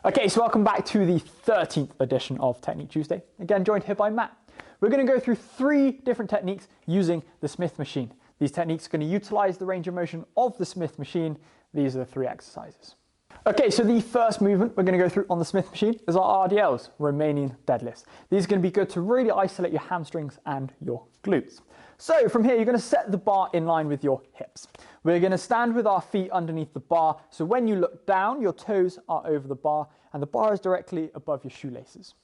Okay, so welcome back to the 13th edition of Technique Tuesday. Again, joined here by Matt. We're going to go through 3 different techniques using the Smith machine. These techniques are going to utilize the range of motion of the Smith machine. These are the 3 exercises. Okay, so the first movement we're going to go through on the Smith machine is our RDLs, Romanian Deadlifts. These are going to be good to really isolate your hamstrings and your glutes. So from here, you're going to set the bar in line with your hips. We're going to stand with our feet underneath the bar. So when you look down, your toes are over the bar and the bar is directly above your shoelaces.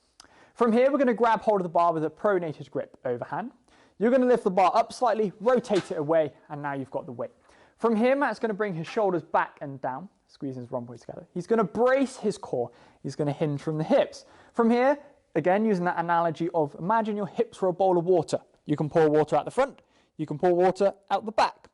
From here, we're going to grab hold of the bar with a pronated grip overhand. You're going to lift the bar up slightly, rotate it away, and now you've got the weight. From here, Matt's going to bring his shoulders back and down, squeezing his rhomboids together. He's going to brace his core. He's going to hinge from the hips. From here, again, using that analogy of imagine your hips were a bowl of water. You can pour water out the front, you can pour water out the back.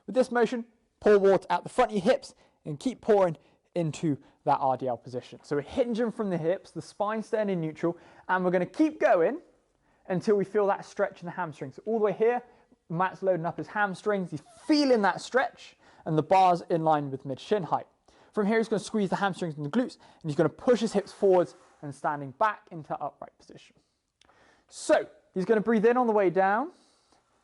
With this motion, pour water out the front of your hips and keep pouring into that RDL position. So we're hinging from the hips, the spine staying in neutral, and we're going to keep going until we feel that stretch in the hamstrings. So all the way here, Matt's loading up his hamstrings, he's feeling that stretch, and the bar's in line with mid-shin height. From here, he's going to squeeze the hamstrings and the glutes, and he's going to push his hips forwards and standing back into upright position. So he's going to breathe in on the way down,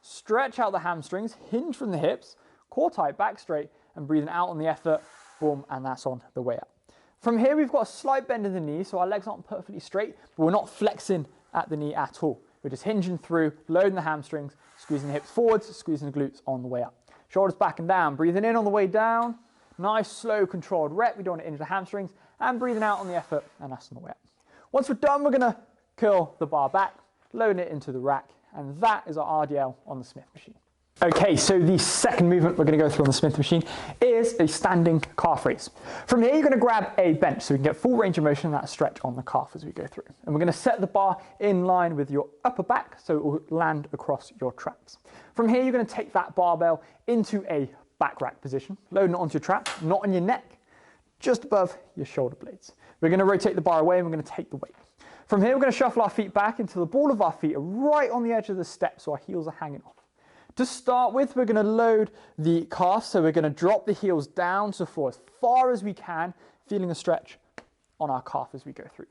stretch out the hamstrings, hinge from the hips, core tight, back straight, and breathing out on the effort, boom, and that's on the way up. From here, we've got a slight bend in the knee, so our legs aren't perfectly straight, but we're not flexing at the knee at all. We're just hinging through, loading the hamstrings, squeezing the hips forwards, squeezing the glutes on the way up. Shoulders back and down, breathing in on the way down, nice, slow, controlled rep. We don't want to injure the hamstrings, and breathing out on the effort, and that's on the way up. Once we're done, we're going to curl the bar back, loading it into the rack, and that is our RDL on the Smith machine. Okay, so the second movement we're going to go through on the Smith machine is a standing calf raise. From here, you're going to grab a bench so we can get full range of motion and that stretch on the calf as we go through. And we're going to set the bar in line with your upper back so it will land across your traps. From here, you're going to take that barbell into a back rack position, loading it onto your trap, not on your neck, just above your shoulder blades. We're going to rotate the bar away and we're going to take the weight. From here, we're going to shuffle our feet back until the ball of our feet are right on the edge of the step so our heels are hanging off. To start with, we're going to load the calf, so we're going to drop the heels down to the floor as far as we can, feeling a stretch on our calf as we go through.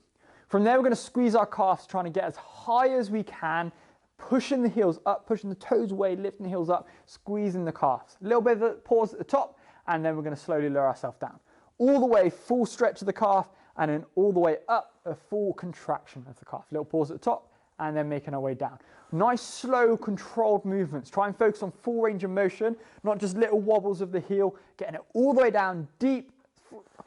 From there, we're going to squeeze our calves, trying to get as high as we can, pushing the heels up, pushing the toes away, lifting the heels up, squeezing the calves. A little bit of a pause at the top, and then we're going to slowly lower ourselves down. All the way, full stretch of the calf, and then all the way up, a full contraction of the calf. A little pause at the top, and then making our way down. Nice, slow, controlled movements. Try and focus on full range of motion, not just little wobbles of the heel, getting it all the way down, deep,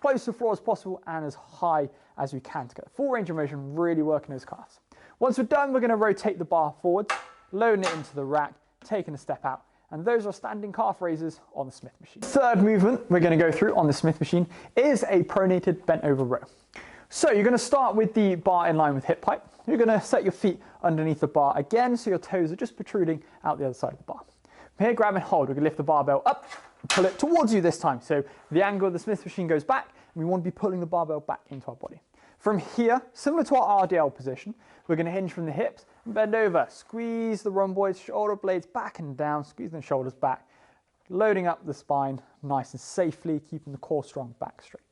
close to the floor as possible, and as high as we can to get full range of motion, really working those calves. Once we're done, we're going to rotate the bar forward, loading it into the rack, taking a step out, and those are standing calf raises on the Smith machine. Third movement we're going to go through on the Smith machine is a pronated bent over row. So you're going to start with the bar in line with hip height. You're going to set your feet underneath the bar again, so your toes are just protruding out the other side of the bar. From here, grab and hold. We're going to lift the barbell up and pull it towards you this time. So the angle of the Smith machine goes back, and we want to be pulling the barbell back into our body. From here, similar to our RDL position, we're going to hinge from the hips and bend over. Squeeze the rhomboids, shoulder blades back and down, squeezing the shoulders back, loading up the spine nice and safely, keeping the core strong, back straight.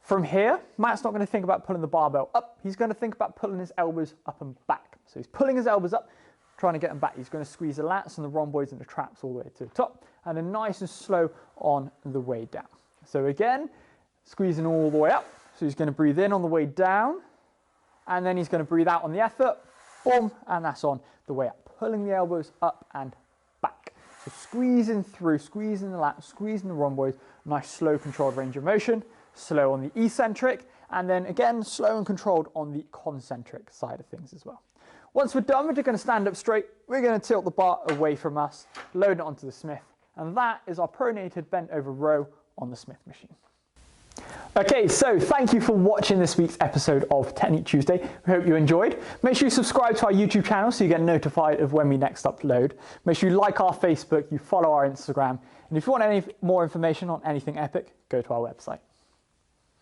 From here, Matt's not going to think about pulling the barbell up. He's going to think about pulling his elbows up and back. So he's pulling his elbows up, trying to get them back. He's going to squeeze the lats and the rhomboids and the traps all the way to the top, and then nice and slow on the way down. So again, squeezing all the way up. So he's going to breathe in on the way down, and then he's going to breathe out on the effort, boom, and that's on the way up. Pulling the elbows up and back. So squeezing through, squeezing the lats, squeezing the rhomboids, nice slow controlled range of motion. Slow on the eccentric, and then again, slow and controlled on the concentric side of things as well. Once we're done, we're just going to stand up straight. We're going to tilt the bar away from us, load it onto the Smith, and that is our pronated bent over row on the Smith machine. Okay, so thank you for watching this week's episode of Technique Tuesday. We hope you enjoyed. Make sure you subscribe to our YouTube channel so you get notified of when we next upload. Make sure you like our Facebook, you follow our Instagram, and if you want any more information on anything epic, go to our website.